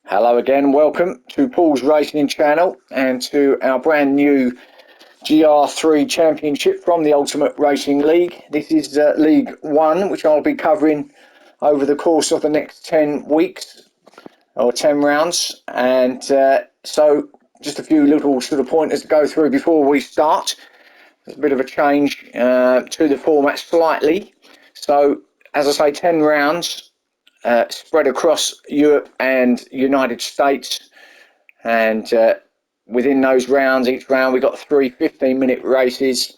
Hello again, welcome to Paul's Racing channel and to our brand new GR3 Championship from the Ultimate Racing League. This is League 1, which I'll be covering over the course of the next 10 weeks or 10 rounds. And so just a few little sort of pointers to go through before we start. There's a bit of a change to the format slightly. So as I say, 10 rounds. Spread across Europe and United States, and within those rounds, each round we got three 15-minute races,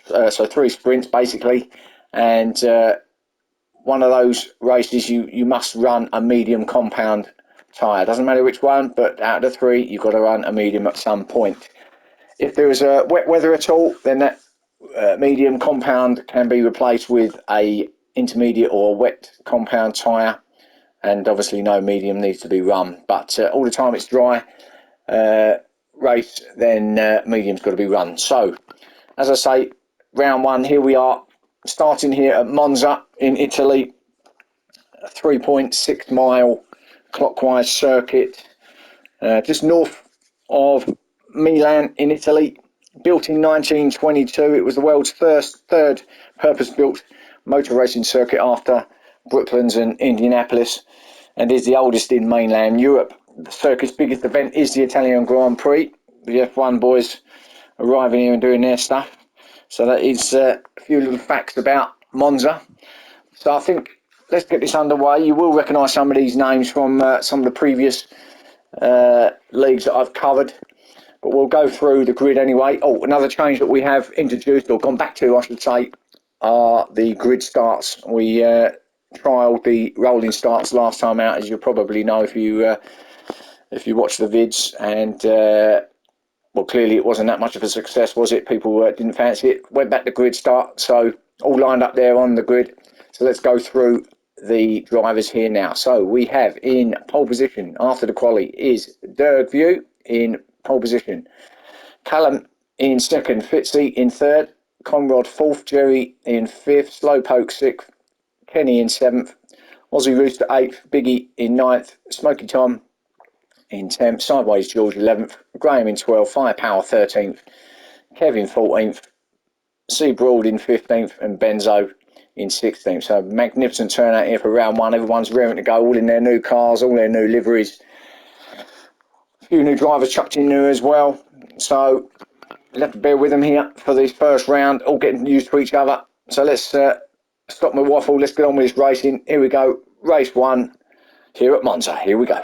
so three sprints basically, and one of those races you must run a medium compound tyre. Doesn't matter which one, but out of the three you've got to run a medium at some point. If there is wet weather at all, then that medium compound can be replaced with a intermediate or wet compound tyre, and obviously no medium needs to be run, but all the time it's dry race, then medium's got to be run. So as I say, round one, here we are starting here at Monza in Italy, a 3.6 mile clockwise circuit just north of Milan in Italy. Built in 1922, it was the world's third purpose-built motor racing circuit after Brooklands and Indianapolis, and is the oldest in mainland Europe. The circuit's biggest event is the Italian Grand Prix. The F1 boys arriving here and doing their stuff. So that is a few little facts about Monza. So I think let's get this underway. You will recognise some of these names from some of the previous leagues that I've covered, but we'll go through the grid anyway. Oh, another change that we have introduced, or gone back to I should say, are the grid starts. We trialled the rolling starts last time out, as you probably know if you watch the vids, and well, clearly it wasn't that much of a success, was it? People didn't fancy it. Went back to grid start, so all lined up there on the grid. So let's go through the drivers here now. So we have in pole position after the quali is Dergview in pole position, Callum in second, Fitzy in third, Conrad fourth, Jerry in fifth, Slowpoke sixth, Kenny in seventh, Aussie Rooster eighth, Biggie in ninth, Smoky Tom in 10th, Sideways George 11th, Graham in 12th, Firepower 13th, Kevin 14th, C Broad in 15th, and Benzo in 16th. So magnificent turnout here for round one. Everyone's raring to go, all in their new cars, all their new liveries. A few new drivers chucked in there as well. So you'll have to bear with them here for this first round, all getting used to each other. So let's stop my waffle, let's get on with this racing. Here we go, race one here at Monza. Here we go.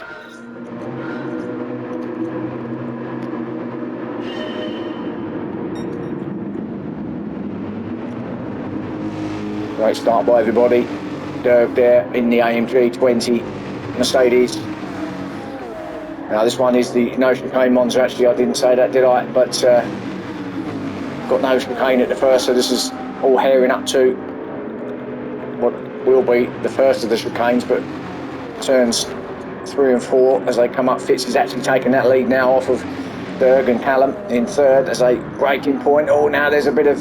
Great start by everybody. Derg there in the AMG 20 Mercedes. Now this one is the no chicane Monza. Actually, I didn't say that, did I? But got no chicane at the first, so this is all hairing up to what will be the first of the chicanes, but turns 3 and 4 as they come up. Fitz is actually taking that lead now off of Derg, and Callum in third as a braking point. Oh, now there's a bit of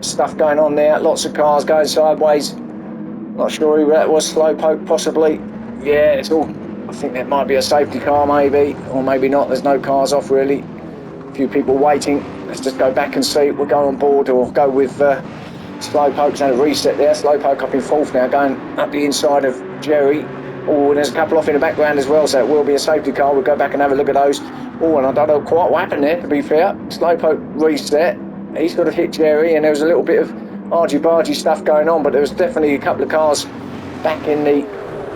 stuff going on there, lots of cars going sideways. Not sure who that was, Slowpoke possibly. Yeah, it's all, I think that might be a safety car maybe, or maybe not. There's no cars off really, a few people waiting. Let's just go back and see. We'll go on board or go with Slowpoke's had a reset there. Slowpoke up in fourth now, going up the inside of Jerry. Oh, and there's a couple off in the background as well, so it will be a safety car. We'll go back and have a look at those. Oh, and I don't know quite what happened there, to be fair. Slowpoke reset. He's got to hit Jerry, and there was a little bit of argy-bargy stuff going on, but there was definitely a couple of cars back in the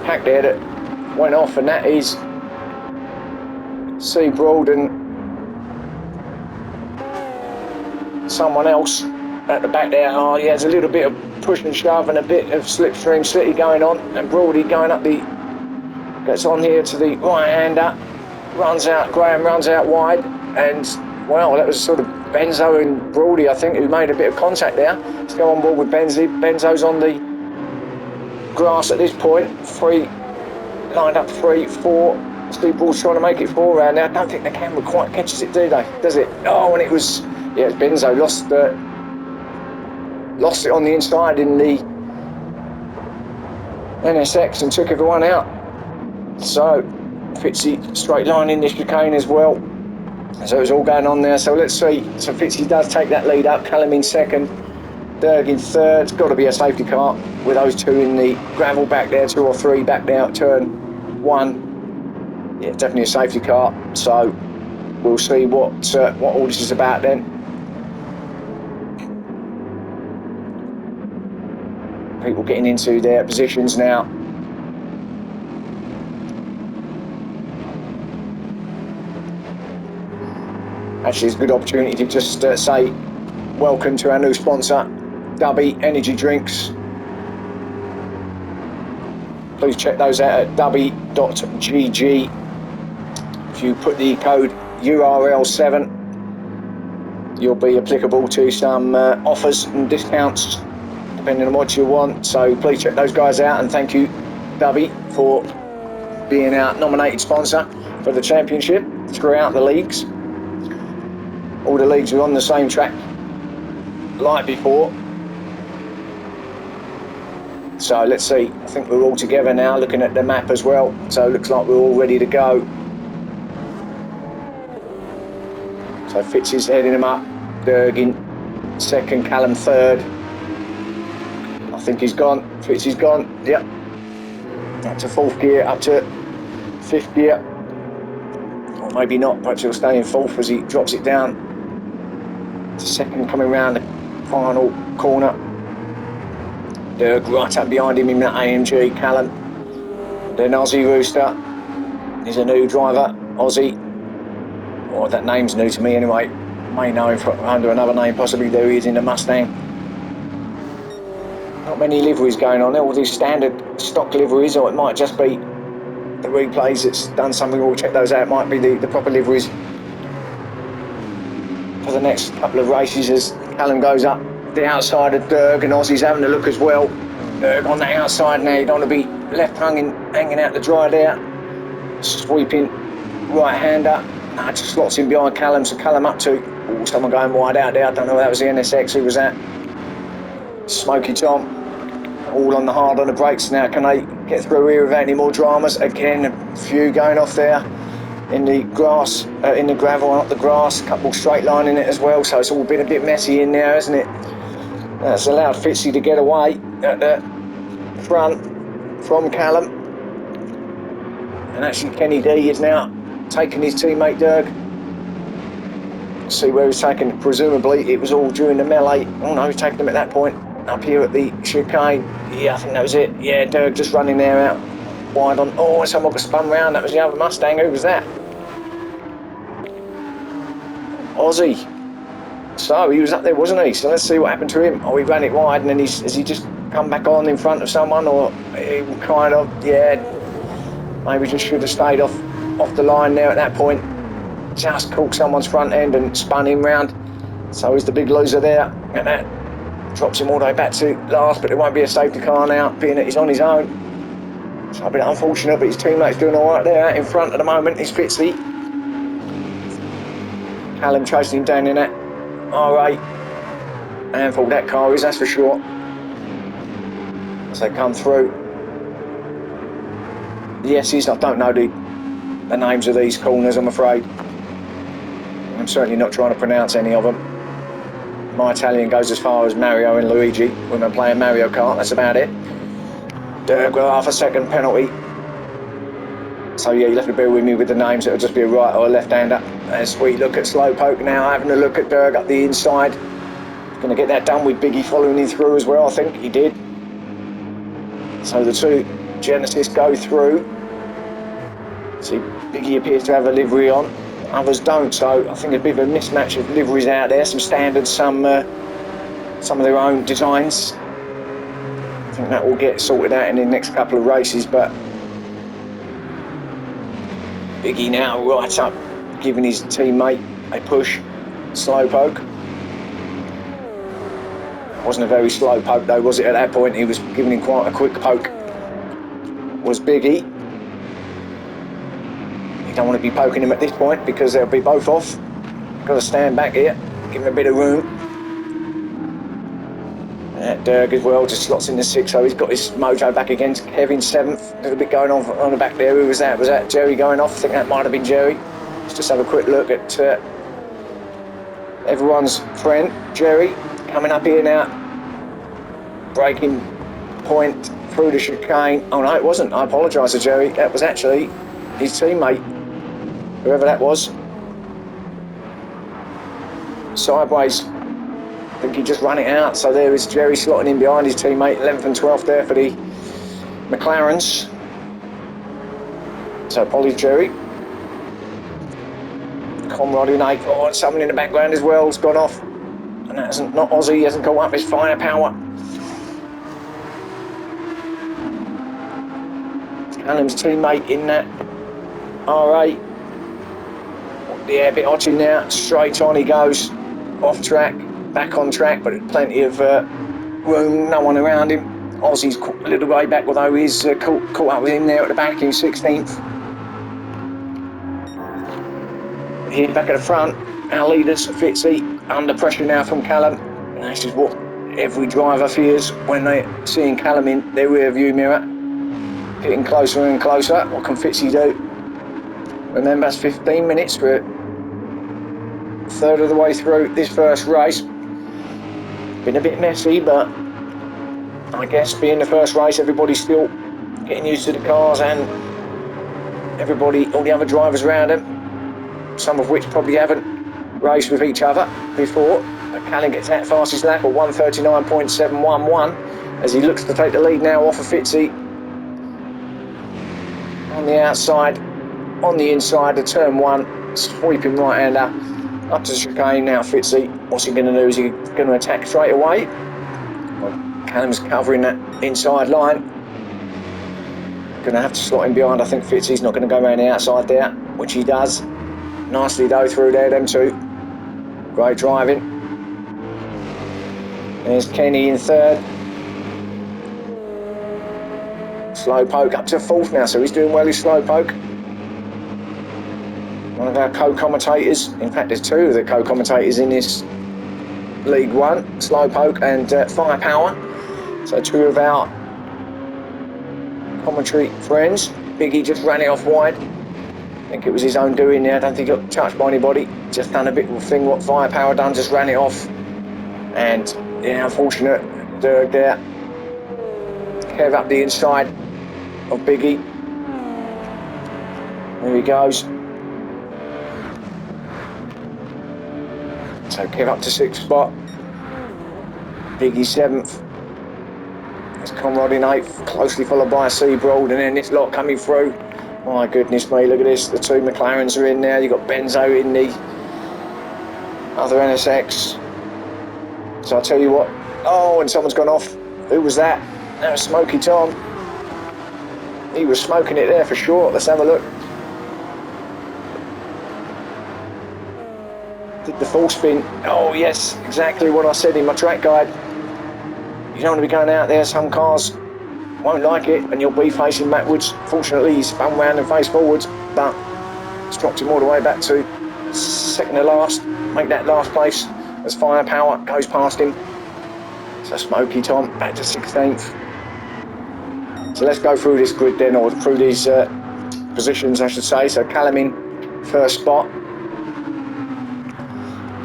pack there that went off, and that is C Broad and someone else at the back there. Oh yeah, there's a little bit of push and shove and a bit of slipstream city going on, and Broady going up the, gets on here to the right-hander, runs out, Graham runs out wide, and well, that was sort of Benzo and Broady, I think, who made a bit of contact there. Let's go on board with Benzi. Benzo's on the grass at this point. Lined up 3, 4. Steve Ball's trying to make it 4 around there. I don't think the camera quite catches it, do they? Does it? Oh, and it was, yeah, Benzo lost it on the inside in the NSX and took everyone out. So Fitzy straight line in this chicane as well. So it's all going on there. So let's see. So Fitzy does take that lead up. Callum in second. Derg in third. It's got to be a safety car with those two in the gravel back there, 2 or 3 back there, turn 1. Yeah, definitely a safety car. So we'll see what all this is about then. People getting into their positions now. Actually, it's a good opportunity to just say welcome to our new sponsor, Dubby Energy Drinks. Please check those out at dubby.gg. If you put the code URL7, you'll be applicable to some offers and discounts depending on what you want. So please check those guys out, and thank you, Dubby, for being our nominated sponsor for the championship throughout the leagues. All the leagues are on the same track like before. So let's see. I think we're all together now, looking at the map as well. So it looks like we're all ready to go. So Fitz is heading him up. Derg in second, Callum third. I think he's gone. Fitz is gone. Yep. Up to 4th gear, up to 5th gear. Or maybe not. Perhaps he'll stay in 4th as he drops it down. To second, coming round the final corner. Derg right up behind him in that AMG. Callum. Then Aussie Rooster. He's a new driver. Aussie. Oh, that name's new to me anyway. May know him under another name. Possibly there he is in the Mustang. Not many liveries going on there. All these standard stock liveries, or it might just be the replays that's done something. We'll check those out. It might be the proper liveries for the next couple of races as Callum goes up the outside of Derg, and Aussie's having a look as well. Derg on the outside now. You don't want to be left hanging out the dry there. Sweeping right-hander. Nah, just slots in behind Callum, so Callum up to someone going wide out there. I don't know if that was the NSX. Who was that? Smoky Tom. All on the hard on the brakes now. Can they get through here without any more dramas? Again, a few going off there in the grass, in the gravel, not the grass. A couple straight line in it as well, so it's all been a bit messy in there, hasn't it? That's allowed Fitzy to get away at the front from Callum. And actually Kenny D is now taking his teammate Derg. See where he's taken. Presumably it was all during the melee. Oh no, he's taken him at that point. Up here at the chicane. Yeah, I think that was it. Yeah, Derg just running there out wide on. Oh, someone got spun round. That was the other Mustang. Who was that? Aussie. So he was up there, wasn't he? So let's see what happened to him. Oh, he ran it wide, and then has he just come back on in front of someone, or he kind of, yeah, maybe just should have stayed off the line there at that point. Just caught someone's front end and spun him round. So he's the big loser there, and that drops him all the way back to last, but there won't be a safety car now, being that he's on his own. So a bit unfortunate, but his teammate's doing all right there out in front at the moment. He's Fitzy. Callum chasing him down in that R8. Handful that car is, that's for sure. As they come through. The S's, I don't know the names of these corners, I'm afraid. I'm certainly not trying to pronounce any of them. My Italian goes as far as Mario and Luigi when I'm playing Mario Kart, that's about it. Derg with half a second penalty. So yeah, you'll have to bear with me with the names, it'll just be a right or a left-hander. As we look at Slowpoke now, having a look at Derg up the inside. Going to get that done with Biggie following him through as well, I think he did. So the two Genesis go through. See, Biggie appears to have a livery on, others don't, so I think a bit of a mismatch of liveries out there, some standards, some of their own designs. I think that will get sorted out in the next couple of races, but Biggie now right up, giving his teammate a push. Slowpoke. Wasn't a very slow poke though, was it, at that point? He was giving him quite a quick poke. Was Biggie. You don't want to be poking him at this point because they'll be both off. Got to stand back here, give him a bit of room. Dirk as well just slots in the 6, so he's got his mojo back against Kevin 7th. A little bit going on the back there. Who was that? Was that Jerry going off? I think that might have been Jerry. Let's just have a quick look at everyone's friend, Jerry, coming up here now. Breaking point through the chicane. Oh no, it wasn't. I apologise to Jerry. That was actually his teammate, whoever that was. Sideways. I think he just ran it out. So there is Jerry slotting in behind his teammate, 11th and 12th there for the McLarens. So apologies, Jerry. Comrade in 8. Oh, and someone in the background as well has gone off. And that hasn't, not Aussie, he hasn't got up his firepower. Callum's teammate in that R8. Yeah, a bit hodging now. Straight on he goes. Off track, back on track, but plenty of room, no one around him. Aussie's a little way back, although he's caught up with him there at the back in 16th. Here back at the front, our leaders, Fitzy, under pressure now from Callum. And this is what every driver fears when they're seeing Callum in their rear view mirror. Getting closer and closer. What can Fitzy do? Remember, it's 15 minutes. We're a third of the way through this first race. Been a bit messy, but I guess being the first race, everybody's still getting used to the cars and everybody, all the other drivers around them, some of which probably haven't raced with each other before. But Callum gets that fastest lap of 1:39.711 as he looks to take the lead now off of Fitzy. On the outside, on the inside of turn 1, sweeping right-hander up to the chicane now. Fitzy, what's he going to do? Is he going to attack straight away? Well, Callum's covering that inside line. Going to have to slot him behind. I think Fitzy's not going to go around the outside there, which he does. Nicely though through there, them two. Great driving. There's Kenny in 3rd. Slowpoke up to 4th now, so he's doing well, his Slowpoke. One of our co-commentators, in fact there's 2 of the co-commentators in this League 1, Slowpoke and Firepower. So 2 of our commentary friends. Biggie just ran it off wide. I think it was his own doing there. I don't think he got touched by anybody. Just done a bit of a thing what Firepower done, just ran it off. And yeah, unfortunate Dirk there. Kev up the inside of Biggie. There he goes. So Kev up to 6th spot. Biggie 7th. There's Conrad in 8th, closely followed by Seabroad, and then this lot coming through. My goodness me, look at this. The 2 McLarens are in now. You've got Benzo in the other NSX. So I'll tell you what. Oh, and someone's gone off. Who was that? That was Smoky Tom. He was smoking it there for sure. Let's have a look. Did the full spin. Oh yes, exactly what I said in my track guide. You don't want to be going out there. Some cars won't like it and you'll be facing backwards. Fortunately, he's spun round and faced forwards, but it's dropped him all the way back to 2nd to last. Make that last place as Firepower goes past him. So Smoky Tom back to 16th. So let's go through this grid then, or through these positions I should say. So Callum in 1st spot.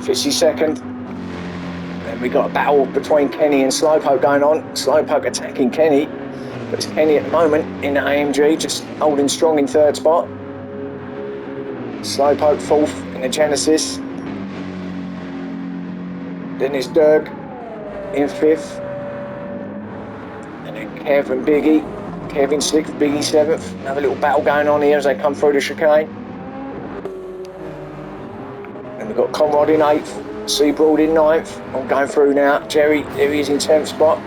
Fitzy 2nd. Then we got a battle between Kenny and Slowpoke going on. Slowpoke attacking Kenny. But it's Kenny at the moment in the AMG, just holding strong in 3rd spot. Slowpoke 4th in the Genesis. Then it's Dirk in 5th. And then Kev and Biggie. Kev in 6th, Biggie 7th. Another little battle going on here as they come through the chicane. And we've got Conrad in 8th. Seabroad in 9th. I'm going through now. Jerry, there he is in 10th spot.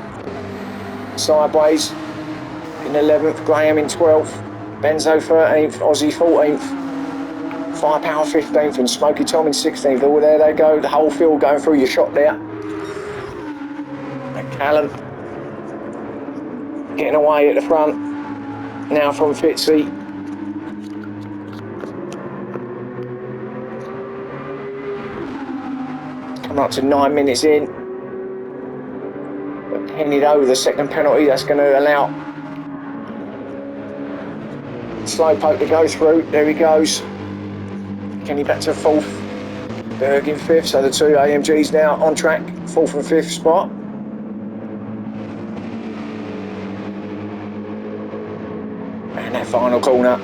Sideways in 11th. Graham in 12th. Benzo 13th. Aussie 14th. Firepower 15th. And Smoky Tom in 16th. Oh, there they go. The whole field going through your shot there. And Callum getting away at the front. Now from Fitzy. Coming up to 9 minutes in. But handed over the second penalty. That's going to allow Slowpoke to go through. There he goes. Kenny back to fourth. Berg in fifth. So the two AMGs now on track, fourth and fifth spot. And that final corner.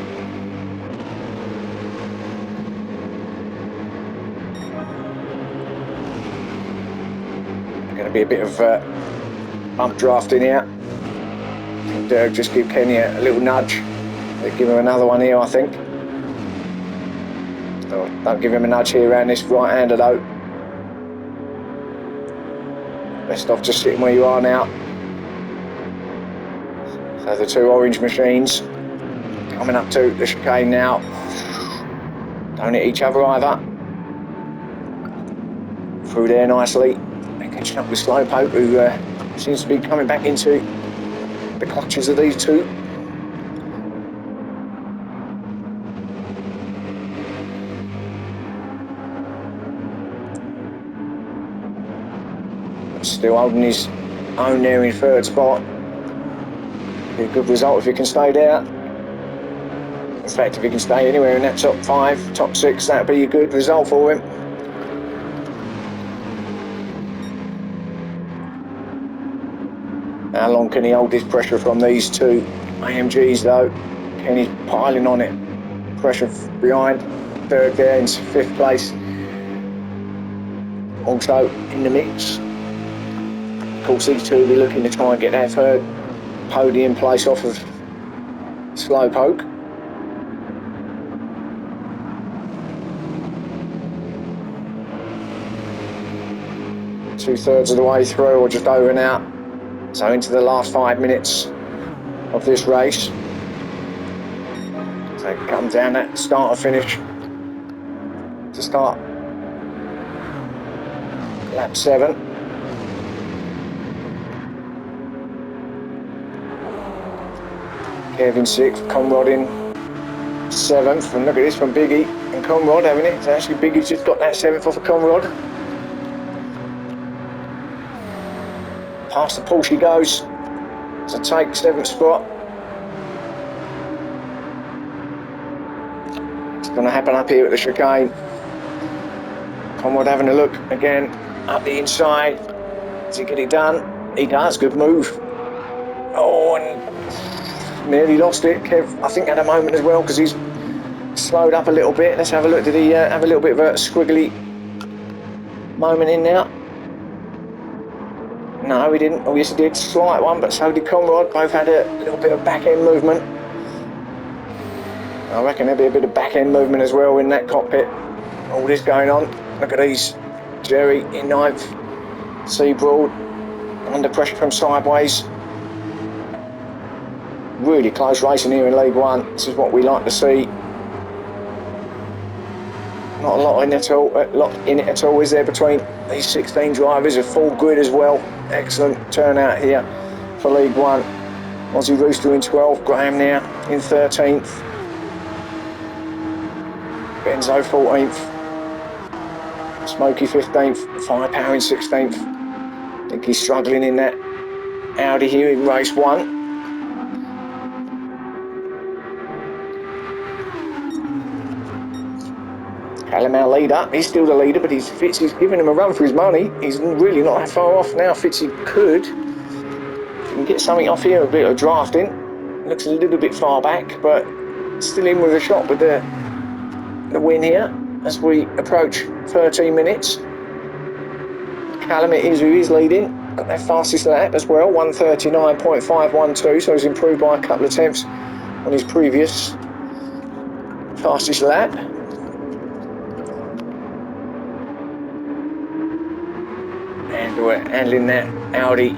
Going to be a bit of bump drafting here. And just give Kenny a little nudge. They give him another one here, I think. Oh, don't give him a nudge here around this right-hander though. Best off just sitting where you are now. So the two orange machines coming up to the chicane now. Don't hit each other either. Through there nicely. They're catching up with Slowpoke, who seems to be coming back into the clutches of these two. Still holding his own there in third spot. Be a good result if he can stay there. In fact, if he can stay anywhere in that top 5, top 6, that'd be a good result for him. How long can he hold this pressure from these two AMGs though? Kenny's piling on it. Pressure behind. Third there in fifth place. Also in the mix. Of course, these two will be looking to try and get their third podium place off of Slowpoke. Two-thirds of the way through, or just over now. So into the last 5 minutes of this race. So come down that start and finish to start lap 7. Kevin 6th, Conrad in 7th, and look at this from Biggie and Conrad having it. So actually Biggie's just got that 7th off of Conrad. Past the Porsche goes to take 7th spot. It's going to happen up here at the chicane. Conrad having a look again up the inside. Does he get it done? He does, good move. Oh, and nearly lost it. Kev, I think, had a moment as well because he's slowed up a little bit. Let's have a look. Did he have a little bit of a squiggly moment in there? No, he didn't. Oh, yes, he did. Slight one, but so did Conrad. Both had a little bit of back-end movement. I reckon there'll be a bit of back-end movement as well in that cockpit. All this going on. Look at these. Jerry in 9th. Seabroad under pressure from sideways. Really close racing here in League One. This is what we like to see. Not a lot in it at all, is there, between these 16 drivers? A full grid as well. Excellent turnout here for League One. Aussie Rooster in 12th, Graham now in 13th. Benzo 14th. Smokey 15th, Firepower in 16th. I think he's struggling in that Audi here in race 1. Callum, our leader, he's still the leader, but Fitzy's giving him a run for his money. He's really not that far off now. Fitzy could. If he can get something off here, a bit of drafting. Looks a little bit far back, but still in with a shot with the win here as we approach 13 minutes. Callum it is who is leading. Got their fastest lap as well, 1:39.512, so he's improved by a couple of tenths on his previous fastest lap. And we're handling that Audi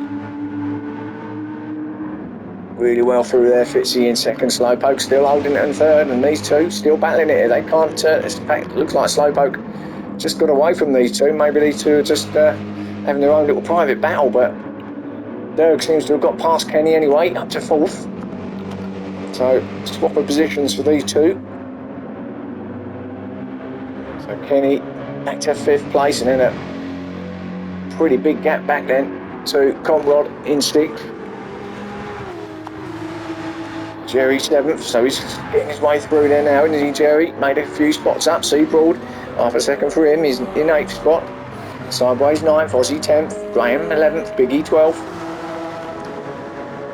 really well through there. Fitzy in second, Slowpoke still holding it in third, and these two still battling it. They can't, in fact, it looks like Slowpoke just got away from these two. Maybe these two are just having their own little private battle, but Derg seems to have got past Kenny anyway, up to 4th. So, swap of positions for these two. So Kenny back to 5th place, and then a pretty big gap back then to Conrod in 6th. Jerry 7th, so he's getting his way through there now, isn't he, Jerry? Made a few spots up, Seabroad, half a second for him, he's in 8th spot. Sideways 9th, Aussie 10th, Graham 11th, Biggie 12th.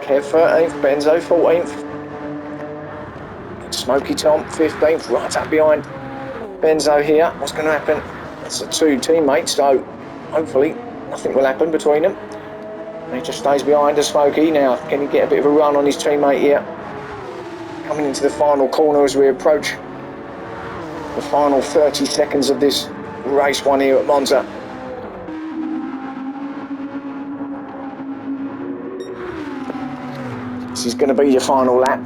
Kev 13th, Benzo 14th. Smoky Tom 15th, right up behind Benzo here. What's going to happen? It's the 2 teammates, so hopefully nothing will happen between them. He just stays behind us, Smokey. Now, can he get a bit of a run on his teammate here? Coming into the final corner as we approach the final 30 seconds of this race one here at Monza. This is going to be your final lap.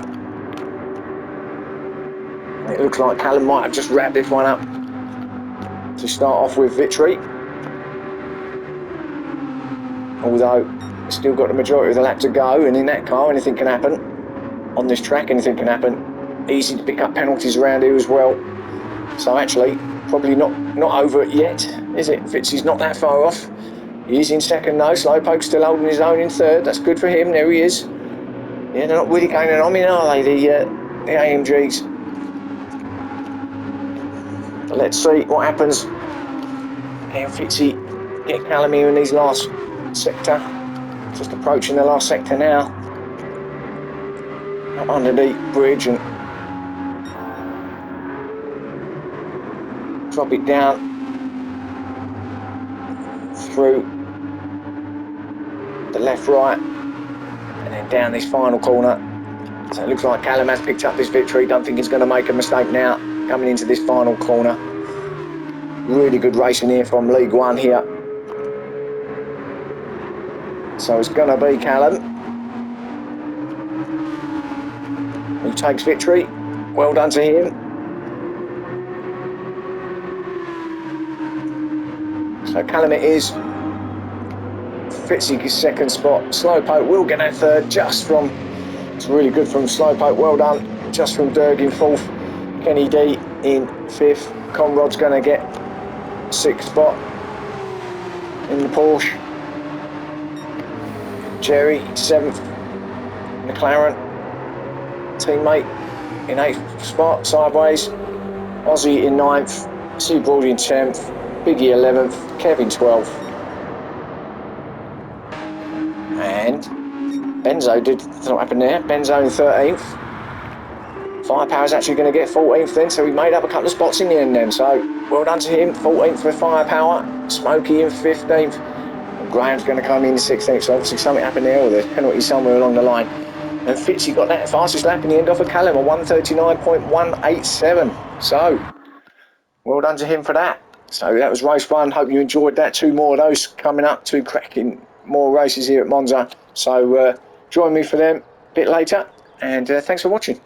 It looks like Callum might have just wrapped this one up to start off with victory. Although, still got the majority of the lap to go, and in that car, anything can happen. On this track, anything can happen. Easy to pick up penalties around here as well. So actually, probably not over it yet, is it? Fitzy's not that far off. He is in 2nd though. Slowpoke's still holding his own in 3rd. That's good for him. There he is. Yeah, they're not really going on me, are they? The AMGs. But let's see what happens. Can Fitzy get Callum here in these last sector? Just approaching the last sector now. Up under the bridge and drop it down through the left, right, and then down this final corner. So it looks like Callum has picked up this victory. Don't think he's going to make a mistake now coming into this final corner. Really good racing here from League 1 here. So it's going to be Callum who takes victory. Well done to him. So Callum it is. Fitzy 2nd spot. Slowpoke will get that 3rd just from, it's really good from Slowpoke, well done. Just from Derg in 4th. Kenny D in 5th. Conrod's going to get 6th spot in the Porsche. Jerry 7th. McLaren teammate in 8th spot, sideways. Aussie in 9th. Seabroad in 10th. Biggie 11th. Kevin 12th. And Benzo did what happened there. Benzo in 13th. Firepower's actually going to get 14th then, so he made up a couple of spots in the end then. So well done to him. 14th for Firepower. Smokey in 15th. And Graham's going to come in 16th. So obviously something happened there, or there's penalty somewhere along the line. And Fitzy got that fastest lap in the end off of Callum, a 1:39.187. So well done to him for that. So that was race 1. Hope you enjoyed that. 2 more of those coming up. 2 cracking more races here at Monza. So join me for them a bit later. And thanks for watching.